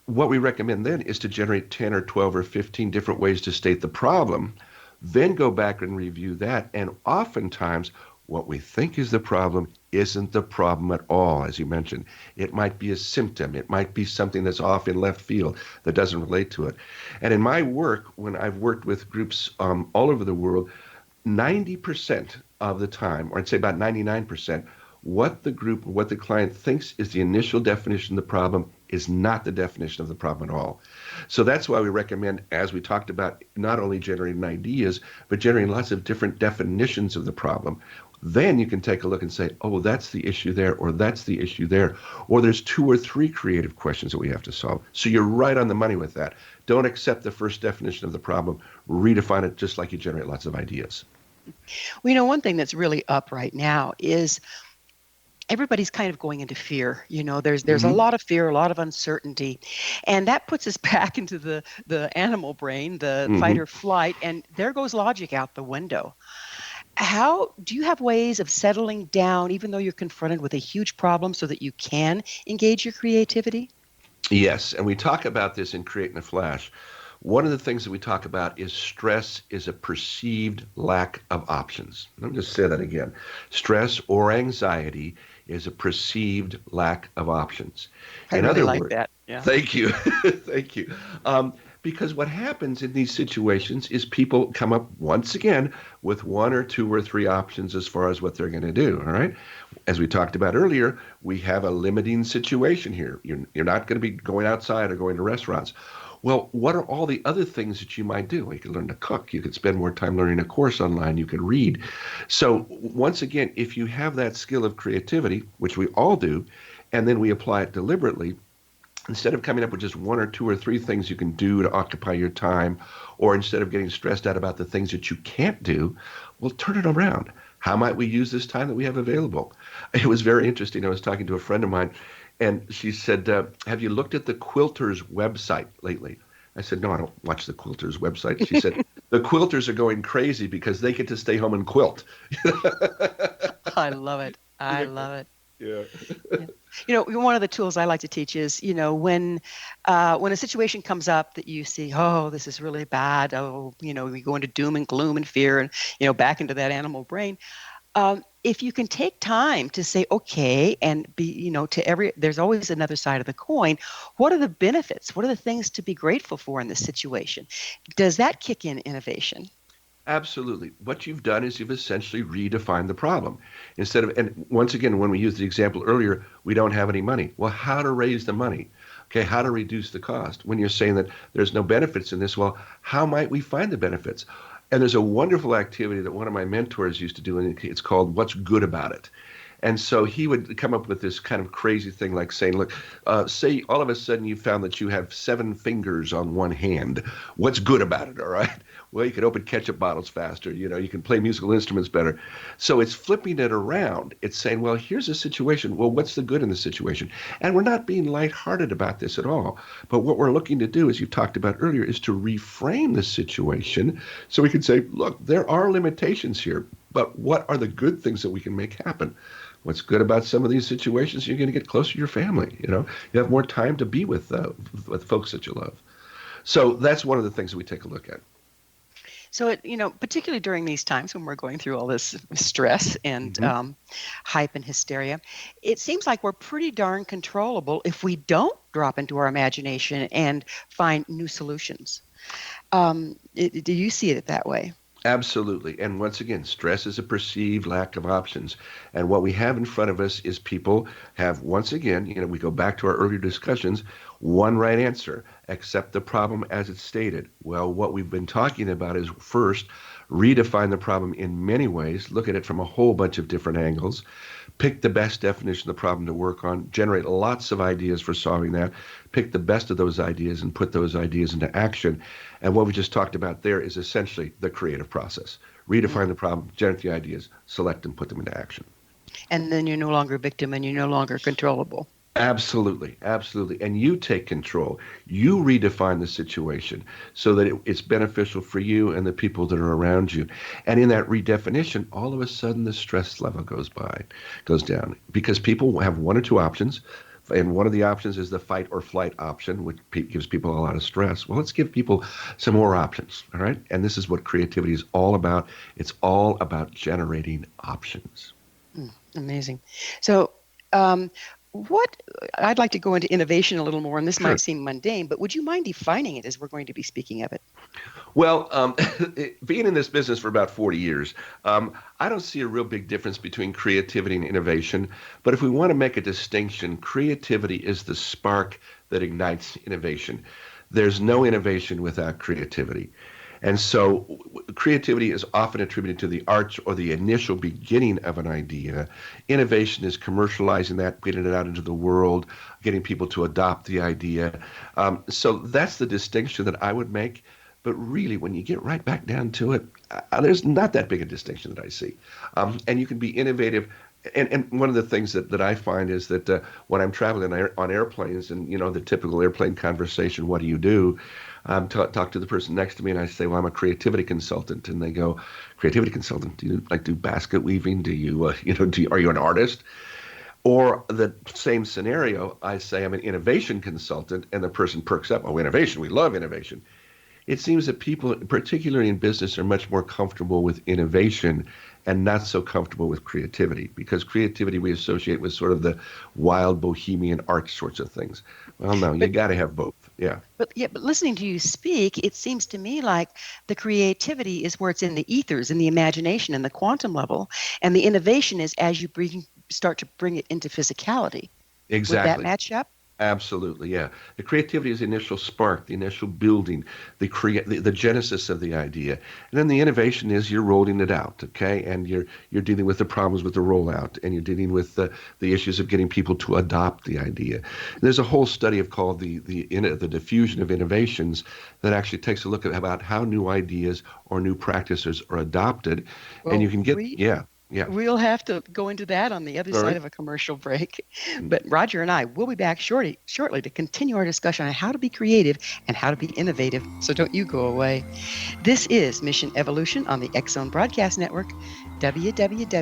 What we recommend then is to generate 10 or 12 or 15 different ways to state the problem, then go back and review that. And oftentimes, what we think is the problem isn't the problem at all, as you mentioned. It might be a symptom. It might be something that's off in left field that doesn't relate to it. And in my work, when I've worked with groups all over the world, 90% of the time, or I'd say about 99%, what the client thinks is the initial definition of the problem is not the definition of the problem at all. So that's why we recommend, as we talked about, not only generating ideas, but generating lots of different definitions of the problem. Then you can take a look and say, oh, that's the issue there, or that's the issue there, or there's 2 or 3 creative questions that we have to solve. So you're right on the money with that. Don't accept the first definition of the problem. Redefine it just like you generate lots of ideas. Well, one thing that's really up right now is everybody's kind of going into fear. There's a lot of fear, a lot of uncertainty, and that puts us back into the animal brain, the fight or flight, and there goes logic out the window. How do you have ways of settling down, even though you're confronted with a huge problem, so that you can engage your creativity? Yes, and we talk about this in Create in a Flash. One of the things that we talk about is stress is a perceived lack of options. Let me just say that again. Stress or anxiety is a perceived lack of options. I really like that. Yeah. Thank you. Thank you. Because what happens in these situations is people come up once again with 1 or 2 or 3 options as far as what they're going to do. All right. As we talked about earlier, we have a limiting situation here. You're not going to be going outside or going to restaurants. Well, what are all the other things that you might do? You could learn to cook. You could spend more time learning a course online. You could read. So once again, if you have that skill of creativity, which we all do, and then we apply it deliberately, instead of coming up with just 1 or 2 or 3 things you can do to occupy your time, or instead of getting stressed out about the things that you can't do, well, turn it around. How might we use this time that we have available? It was very interesting. I was talking to a friend of mine, and she said, have you looked at the Quilters website lately? I said, no, I don't watch the Quilters website. She said, the quilters are going crazy because they get to stay home and quilt. I love it. I love it. Yeah. One of the tools I like to teach is, when a situation comes up that you see, oh, this is really bad. Oh, we go into doom and gloom and fear and, back into that animal brain. if you can take time to say, okay, and be, there's always another side of the coin. What are the benefits? What are the things to be grateful for in this situation? Does that kick in innovation? Absolutely. What you've done is you've essentially redefined the problem. And once again, when we used the example earlier, we don't have any money. Well, how to raise the money? Okay, how to reduce the cost? When you're saying that there's no benefits in this, well, how might we find the benefits? And there's a wonderful activity that one of my mentors used to do, and it's called What's Good About It? And so he would come up with this kind of crazy thing like saying, look, say all of a sudden you found that you have 7 fingers on one hand. What's good about it, all right? Well, you can open ketchup bottles faster. You can play musical instruments better. So it's flipping it around. It's saying, well, here's a situation. Well, what's the good in the situation? And we're not being lighthearted about this at all. But what we're looking to do, as you talked about earlier, is to reframe the situation so we can say, look, there are limitations here, but what are the good things that we can make happen? What's good about some of these situations? You're going to get closer to your family. You have more time to be with folks that you love. So that's one of the things that we take a look at. So, particularly during these times when we're going through all this stress and hype and hysteria, it seems like we're pretty darn controllable if we don't drop into our imagination and find new solutions. Do you see it that way? Absolutely. And once again, stress is a perceived lack of options. And what we have in front of us is people have, once again, we go back to our earlier discussions, one right answer, accept the problem as it's stated. Well, what we've been talking about is first, redefine the problem in many ways, look at it from a whole bunch of different angles, pick the best definition of the problem to work on, generate lots of ideas for solving that, pick the best of those ideas and put those ideas into action. And what we just talked about there is essentially the creative process. Redefine the problem, generate the ideas, select them, put them into action. And then you're no longer a victim and you're no longer controllable. Absolutely, absolutely. And you take control. You redefine the situation so that it's beneficial for you and the people that are around you. And in that redefinition, all of a sudden the stress level goes down, because people have one or two options. And one of the options is the fight or flight option, which gives people a lot of stress. Well, let's give people some more options, all right? And this is what creativity is all about. It's all about generating options. Amazing. So, what I'd like to go into innovation a little more, and this might seem mundane, but would you mind defining it as we're going to be speaking of it? Well, being in this business for about 40 years, I don't see a real big difference between creativity and innovation. But if we want to make a distinction, creativity is the spark that ignites innovation. There's no innovation without creativity. And so creativity is often attributed to the arts or the initial beginning of an idea. Innovation is commercializing that, getting it out into the world, getting people to adopt the idea. So that's the distinction that I would make. But really, when you get right back down to it, there's not that big a distinction that I see. And you can be innovative. And one of the things that I find is that when I'm traveling on airplanes and, the typical airplane conversation, what do you do? Talk to the person next to me and I say, well, I'm a creativity consultant. And they go, creativity consultant? Do you do basket weaving? Do you, are you an artist? Or the same scenario, I say I'm an innovation consultant and the person perks up. Oh, innovation, we love innovation. It seems that people, particularly in business, are much more comfortable with innovation and not so comfortable with creativity, because creativity we associate with sort of the wild bohemian art sorts of things. Well, no, you got to have both. Yeah. But listening to you speak, it seems to me like the creativity is where it's in the ethers, in the imagination, in the quantum level, and the innovation is as you start to bring it into physicality. Exactly. Would that match up? Absolutely, yeah. The creativity is the initial spark, the initial building, the genesis of the idea, and then the innovation is you're rolling it out, okay? And you're dealing with the problems with the rollout, and you're dealing with the issues of getting people to adopt the idea. And there's a whole study called the diffusion of innovations that actually takes a look at about how new ideas or new practices are adopted, and you can get Yeah. We'll have to go into that on the other side of a commercial break. But Roger and I will be back shortly to continue our discussion on how to be creative and how to be innovative. So don't you go away. This is Mission Evolution on the X-Zone Broadcast Network, www.xzbn.net.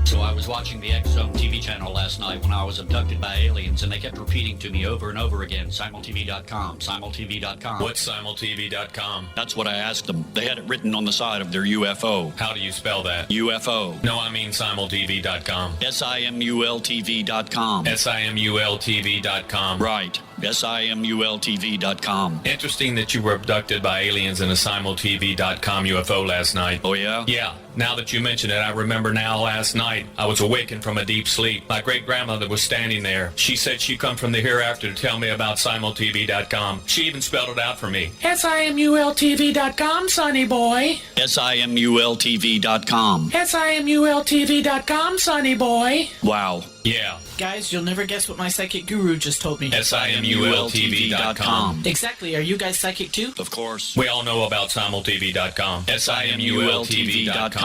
So I was watching the X-Zone TV channel last night when I was abducted by aliens, and they kept repeating to me over and over again, simultv.com, simultv.com. What's simultv.com? That's what I asked them. They had it written on the side of their UFO. How do you spell that? UFO. No, I mean simultv.com. simultv.com. simultv.com. Right. simultv.com. Interesting that you were abducted by aliens in a simultv.com UFO last night. Oh, yeah? Yeah. Now that you mention it, I remember now last night I was awakened from a deep sleep. My great-grandmother was standing there. She said she come from the hereafter to tell me about simultv.com. She even spelled it out for me. SIMULTV.com, sonny boy. simultv.com. SIMULTV.com, sonny boy. Wow. Yeah. Guys, you'll never guess what my psychic guru just told me. simultv.com. Exactly. Are you guys psychic too? Of course. We all know about simultv.com. simultv.com.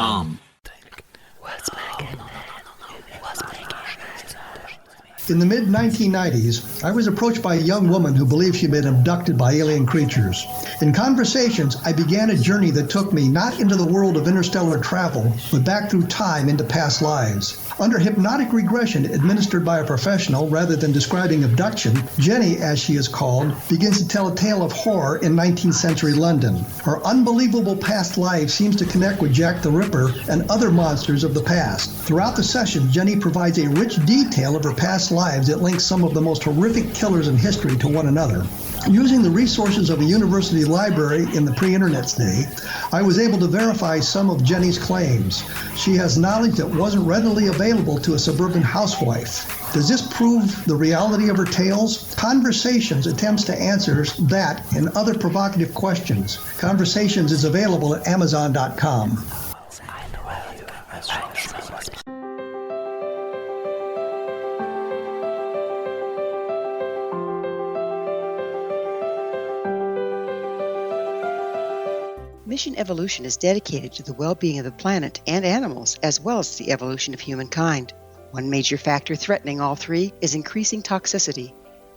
In the mid-1990s, I was approached by a young woman who believed she'd been abducted by alien creatures. In conversations, I began a journey that took me not into the world of interstellar travel, but back through time into past lives. Under hypnotic regression administered by a professional rather than describing abduction, Jenny, as she is called, begins to tell a tale of horror in 19th century London. Her unbelievable past life seems to connect with Jack the Ripper and other monsters of the past. Throughout the session, Jenny provides a rich detail of her past lives that links some of the most horrific killers in history to one another. Using the resources of a university library in the pre-internet's day, I was able to verify some of Jenny's claims. She has knowledge that wasn't readily available to a suburban housewife. Does this prove the reality of her tales? Conversations attempts to answer that and other provocative questions. Conversations is available at Amazon.com. Mission Evolution is dedicated to the well-being of the planet and animals, as well as the evolution of humankind. One major factor threatening all three is increasing toxicity.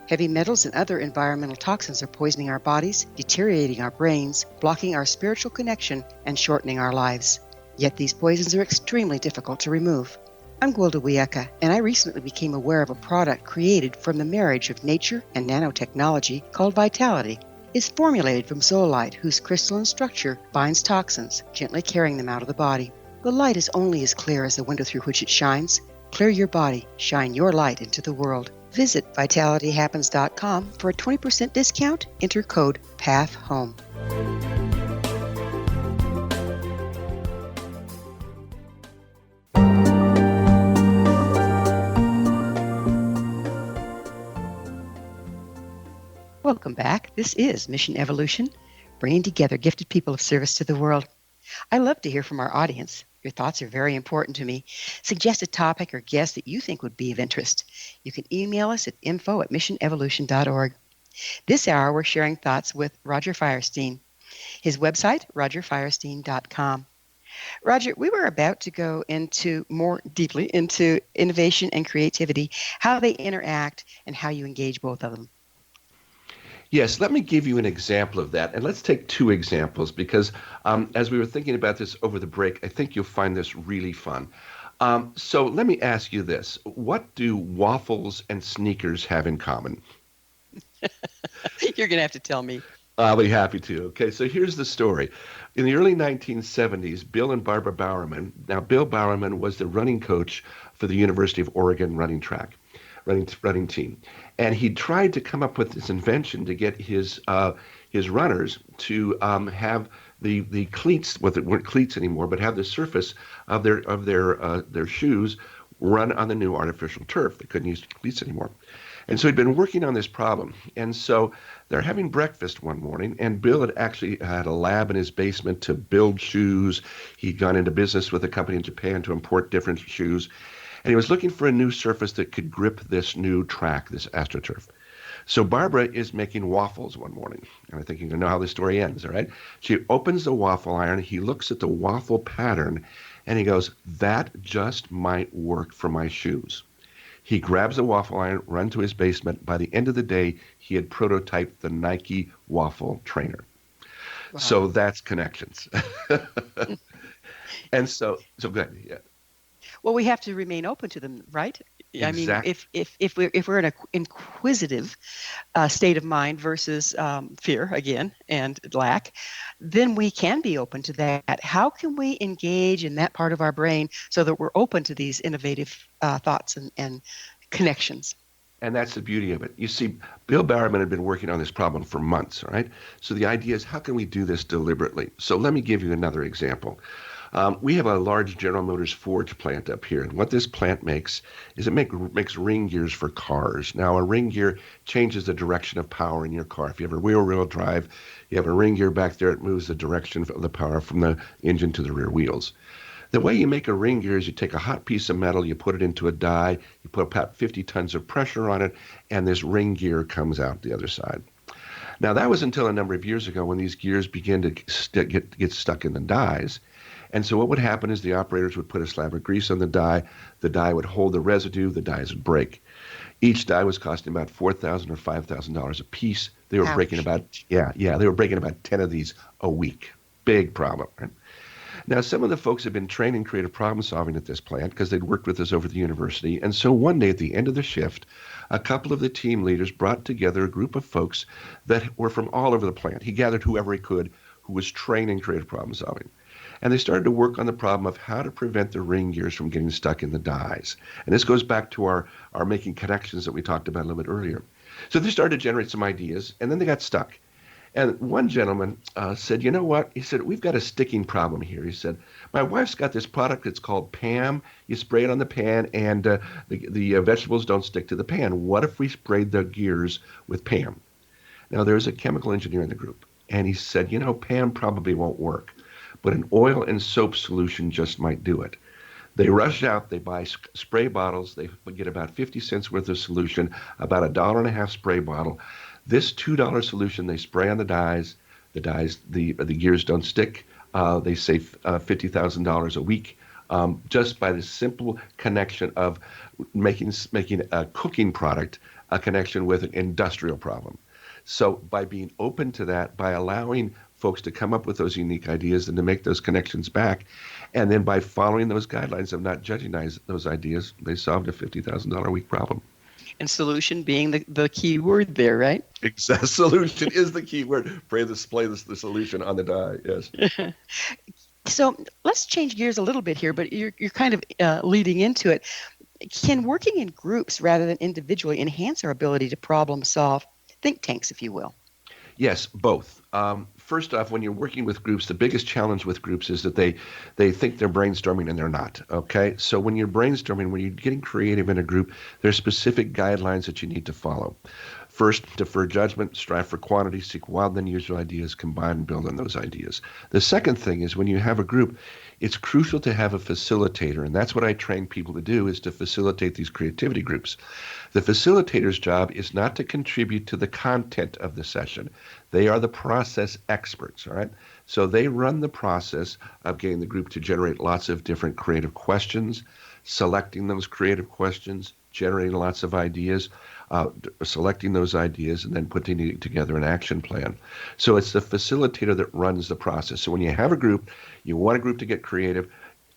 Heavy metals and other environmental toxins are poisoning our bodies, deteriorating our brains, blocking our spiritual connection, and shortening our lives. Yet these poisons are extremely difficult to remove. I'm Gwilda Wiyaka, and I recently became aware of a product created from the marriage of nature and nanotechnology called Vitality. It's formulated from zoolite, whose crystalline structure binds toxins, gently carrying them out of the body. The light is only as clear as the window through which it shines. Clear your body, shine your light into the world. Visit vitalityhappens.com for a 20% discount. Enter code PATHHOME. Welcome back. This is Mission Evolution, bringing together gifted people of service to the world. I love to hear from our audience. Your thoughts are very important to me. Suggest a topic or guest that you think would be of interest. You can email us at info@missionevolution.org. This hour, we're sharing thoughts with Roger Firestien. His website, rogerfirestien.com. Roger, we were about to go into more deeply into innovation and creativity, how they interact, and how you engage both of them. Yes, let me give you an example of that. And let's take two examples because as we were thinking about this over the break, I think you'll find this really fun. So let me ask you this. What do waffles and sneakers have in common? You're going to have to tell me. I'll be happy to. Okay, so here's the story. In the early 1970s, Bill and Barbara Bowerman, now Bill Bowerman was the running coach for the University of Oregon running team. And he tried to come up with this invention to get his runners to have the cleats, well, they weren't cleats anymore, but have the surface of their shoes run on the new artificial turf. They couldn't use cleats anymore. And so he'd been working on this problem. And so they're having breakfast one morning, and Bill had actually had a lab in his basement to build shoes. He'd gone into business with a company in Japan to import different shoes. And he was looking for a new surface that could grip this new track, this AstroTurf. So Barbara is making waffles one morning. And I think you can know how the story ends, all right? She opens the waffle iron. He looks at the waffle pattern, and he goes, that just might work for my shoes. He grabs the waffle iron, runs to his basement. By the end of the day, he had prototyped the Nike waffle trainer. Wow. So that's connections. And so go ahead, yeah. Well, we have to remain open to them, right? I mean, Exactly. if we're in an inquisitive state of mind versus fear again and lack, then we can be open to that. How can we engage in that part of our brain so that we're open to these innovative thoughts and connections? And that's the beauty of it. You see, Bill Bowerman had been working on this problem for months, right? So the idea is, how can we do this deliberately? So let me give you another example. We have a large General Motors forge plant up here, and what this plant makes is it makes ring gears for cars. Now, a ring gear changes the direction of power in your car. If you have a rear-wheel drive, you have a ring gear back there. It moves the direction of the power from the engine to the rear wheels. The way you make a ring gear is you take a hot piece of metal, you put it into a die, you put about 50 tons of pressure on it, and this ring gear comes out the other side. Now, that was until a number of years ago when these gears began to get stuck in the dies. And so what would happen is the operators would put a slab of grease on the die would hold the residue, the dies would break. Each die was costing about $4,000 or $5,000 a piece. They were breaking about, they were breaking about 10 of these a week. Big problem, right? Now, some of the folks have been trained in creative problem solving at this plant because they'd worked with us over the university. And so one day at the end of the shift, a couple of the team leaders brought together a group of folks that were from all over the plant. He gathered whoever he could who was trained in creative problem solving. And they started to work on the problem of how to prevent the ring gears from getting stuck in the dies. And this goes back to our making connections that we talked about a little bit earlier. So they started to generate some ideas, and then they got stuck. And one gentleman said, you know what? He said, we've got a sticking problem here. He said, my wife's got this product that's called Pam. You spray it on the pan, and the vegetables don't stick to the pan. What if we sprayed the gears with Pam? Now, there's a chemical engineer in the group, and he said, you know, Pam probably won't work, but an oil and soap solution just might do it. They rush out, they buy spray bottles, they get about 50 cents worth of solution, about $1.50 spray bottle. This $2 solution they spray on the dies, the gears don't stick. They save $50,000 a week just by the simple connection of making a cooking product a connection with an industrial problem. So by being open to that, by allowing folks to come up with those unique ideas and to make those connections back, and then by following those guidelines of not judging those ideas, they solved a $50,000 a week problem. And solution being the key word there, right? Exact solution is the key word. Display the solution on the die, yes. So let's change gears a little bit here, but you're kind of leading into it. Can working in groups rather than individually enhance our ability to problem solve? Think tanks, if you will. Yes, both. First off, when you're working with groups, the biggest challenge with groups is that they think they're brainstorming and they're not, okay? So when you're brainstorming, when you're getting creative in a group, there's specific guidelines that you need to follow. First, defer judgment, strive for quantity, seek wild and unusual ideas, combine and build on those ideas. The second thing is when you have a group, it's crucial to have a facilitator, and that's what I train people to do, is to facilitate these creativity groups. The facilitator's job is not to contribute to the content of the session. They are the process experts, all right? So they run the process of getting the group to generate lots of different creative questions, selecting those creative questions, generating lots of ideas, selecting those ideas, and then putting together an action plan. So it's the facilitator that runs the process. So when you have a group, you want a group to get creative,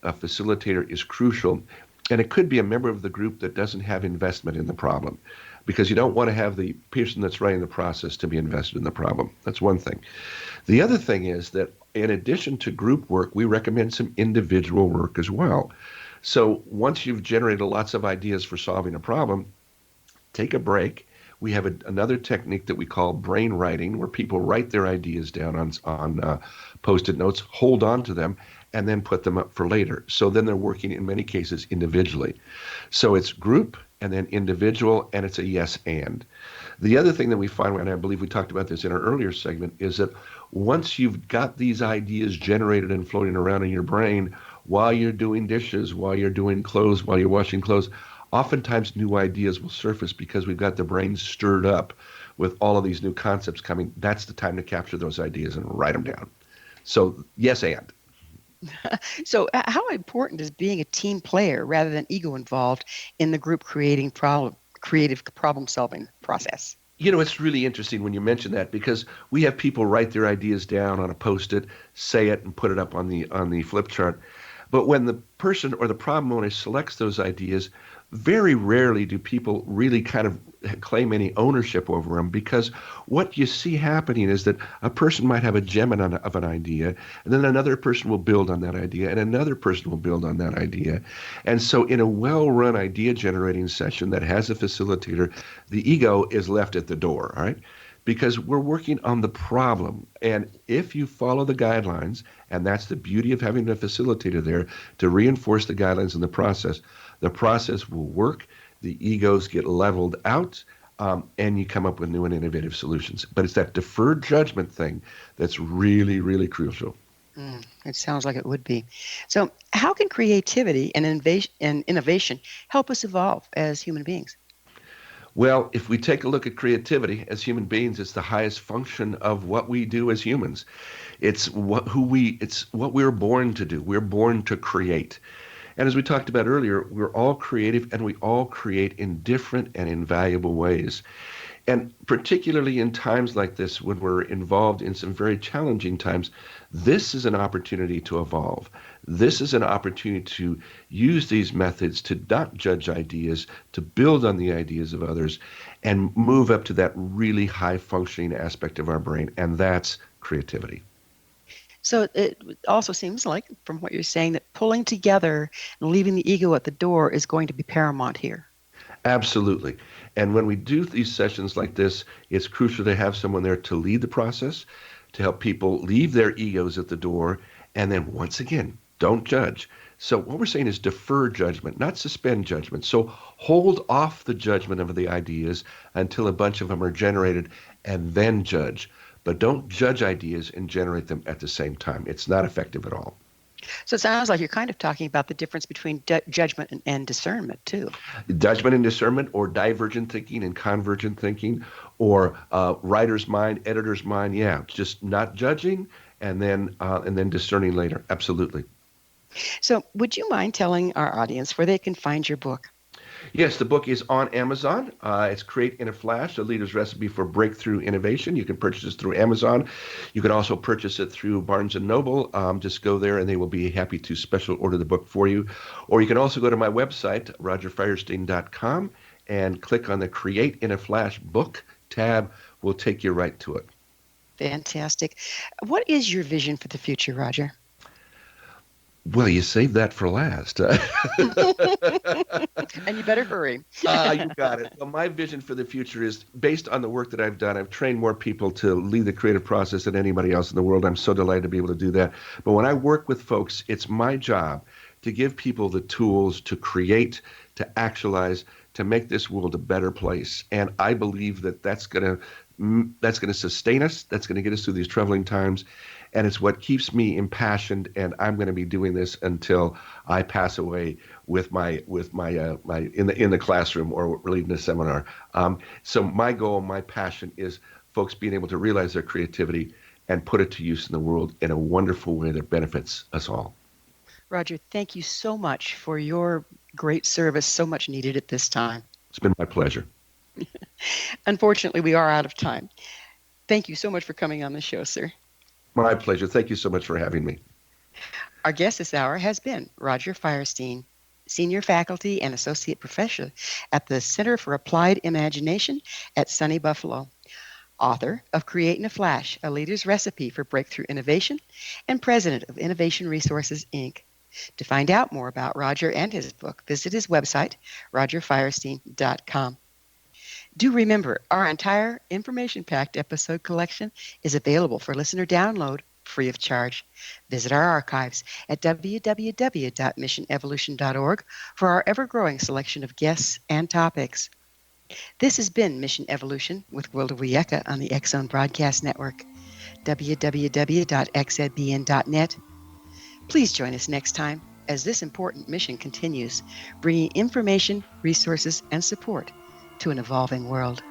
a facilitator is crucial. And it could be a member of the group that doesn't have investment in the problem, because you don't want to have the person that's running the process to be invested in the problem. That's one thing. The other thing is that in addition to group work, we recommend some individual work as well. So once you've generated lots of ideas for solving a problem, take a break. We have another technique that we call brain writing, where people write their ideas down on Post-it notes, hold on to them, and then put them up for later. So then they're working in many cases individually. So it's group and then individual, and it's a yes and. The other thing that we find, and I believe we talked about this in our earlier segment, is that once you've got these ideas generated and floating around in your brain while you're doing dishes, while you're doing clothes, while you're washing clothes, oftentimes new ideas will surface because we've got the brain stirred up with all of these new concepts coming. That's the time to capture those ideas and write them down. So yes and. So how important is being a team player rather than ego involved in the group creative problem solving process? You know, it's really interesting when you mention that, because we have people write their ideas down on a Post-it, say it, and put it up on the flip chart. But when the person or the problem owner selects those ideas, very rarely do people really kind of claim any ownership over them, because what you see happening is that a person might have a gem of an idea, and then another person will build on that idea, and another person will build on that idea. And so in a well-run idea generating session that has a facilitator, the ego is left at the door, all right? Because we're working on the problem. And if you follow the guidelines, and that's the beauty of having a facilitator there to reinforce the guidelines in the process will work, the egos get leveled out, and you come up with new and innovative solutions. But it's that deferred judgment thing that's really, really crucial. It sounds like it would be. So how can creativity and innovation help us evolve as human beings? Well, if we take a look at creativity as human beings, it's the highest function of what we do as humans. It's what we're born to do. We're born to create. And as we talked about earlier, we're all creative, and we all create in different and invaluable ways. And particularly in times like this, when we're involved in some very challenging times, this is an opportunity to evolve. This is an opportunity to use these methods to not judge ideas, to build on the ideas of others, and move up to that really high functioning aspect of our brain, and that's creativity. So it also seems like, from what you're saying, that pulling together and leaving the ego at the door is going to be paramount here. Absolutely. And when we do these sessions like this, it's crucial to have someone there to lead the process, to help people leave their egos at the door, and then once again, don't judge. So what we're saying is defer judgment, not suspend judgment. So hold off the judgment of the ideas until a bunch of them are generated, and then judge. But don't judge ideas and generate them at the same time. It's not effective at all. So it sounds like you're kind of talking about the difference between judgment and discernment, too. Judgment and discernment, or divergent thinking and convergent thinking, or writer's mind, editor's mind. Yeah, just not judging and then discerning later. Absolutely. So would you mind telling our audience where they can find your book? Yes, the book is on Amazon. It's Create in a Flash, a leader's recipe for breakthrough innovation. You can purchase it through Amazon. You can also purchase it through Barnes & Noble. Just go there and they will be happy to special order the book for you. Or you can also go to my website, rogerfirestien.com, and click on the Create in a Flash book tab. Will take you right to it. Fantastic. What is your vision for the future, Roger? Well, you saved that for last. And you better hurry. You got it. Well, my vision for the future is based on the work that I've done. I've trained more people to lead the creative process than anybody else in the world. I'm so delighted to be able to do that. But when I work with folks, it's my job to give people the tools to create, to actualize, to make this world a better place. And I believe that that's going to sustain us. That's going to get us through these troubling times. And it's what keeps me impassioned, and I'm going to be doing this until I pass away with my in the classroom or leading a seminar. So my goal, my passion is folks being able to realize their creativity and put it to use in the world in a wonderful way that benefits us all. Roger, thank you so much for your great service, so much needed at this time. It's been my pleasure. Unfortunately, we are out of time. Thank you so much for coming on the show, sir. My pleasure. Thank you so much for having me. Our guest this hour has been Roger Firestien, Senior Faculty and Associate Professor at the Center for Applied Imagination at SUNY Buffalo, author of Create in a Flash, a Leader's Recipe for Breakthrough Innovation, and President of Innovation Resources, Inc. To find out more about Roger and his book, visit his website, rogerfirestien.com. Do remember, our entire information-packed episode collection is available for listener download free of charge. Visit our archives at www.missionevolution.org for our ever-growing selection of guests and topics. This has been Mission Evolution with Wilda Wiecka on the X-Zone Broadcast Network, www.xzbn.net. Please join us next time as this important mission continues, bringing information, resources, and support to an evolving world.